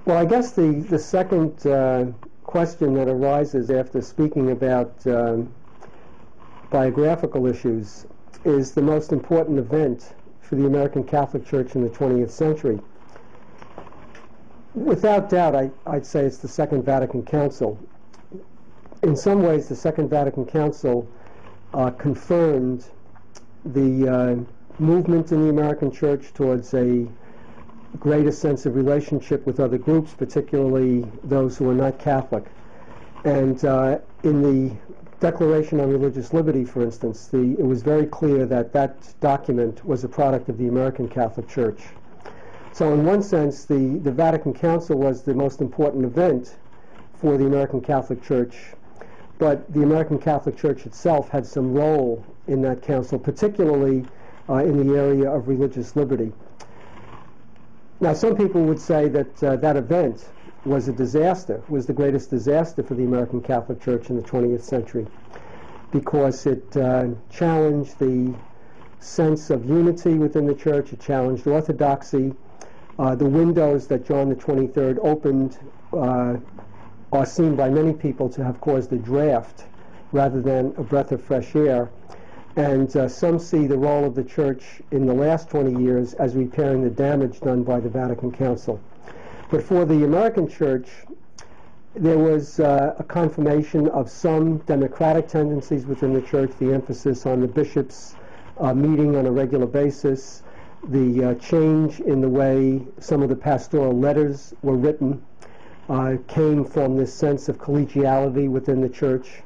Well, I guess the second question that arises after speaking about biographical issues is the most important event for the American Catholic Church in the 20th century. Without doubt, I'd say it's the Second Vatican Council. In some ways, the Second Vatican Council confirmed the movement in the American Church towards a greater sense of relationship with other groups, particularly those who are not Catholic. And in the Declaration on Religious Liberty, for instance, it was very clear that that document was a product of the American Catholic Church. So in one sense, the Vatican Council was the most important event for the American Catholic Church, but the American Catholic Church itself had some role in that council, particularly in the area of religious liberty. Now, some people would say that that event was a disaster, was the greatest disaster for the American Catholic Church in the 20th century, because it challenged the sense of unity within the church, it challenged orthodoxy. The windows that John the 23rd opened are seen by many people to have caused a draft rather than a breath of fresh air. And some see the role of the Church in the last 20 years as repairing the damage done by the Vatican Council. But for the American Church, there was a confirmation of some democratic tendencies within the Church, the emphasis on the bishops meeting on a regular basis, the change in the way some of the pastoral letters were written came from this sense of collegiality within the Church.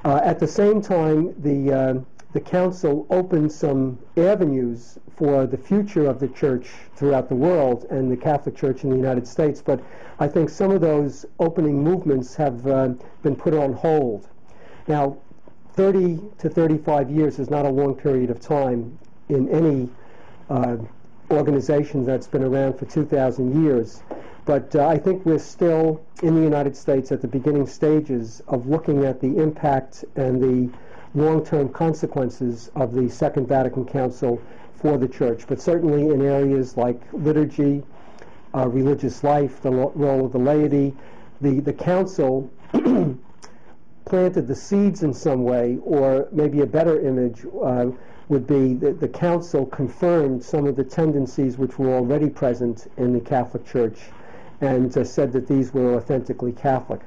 At the same time, the Council opened some avenues for the future of the Church throughout the world and the Catholic Church in the United States, but I think some of those opening movements have been put on hold. Now, 30 to 35 years is not a long period of time in any organization that's been around for 2,000 years. But I think we're still, in the United States, at the beginning stages of looking at the impact and the long-term consequences of the Second Vatican Council for the Church. But certainly in areas like liturgy, religious life, the role of the laity, the Council planted the seeds in some way, or maybe a better image would be that the Council confirmed some of the tendencies which were already present in the Catholic Church and said that these were authentically Catholic.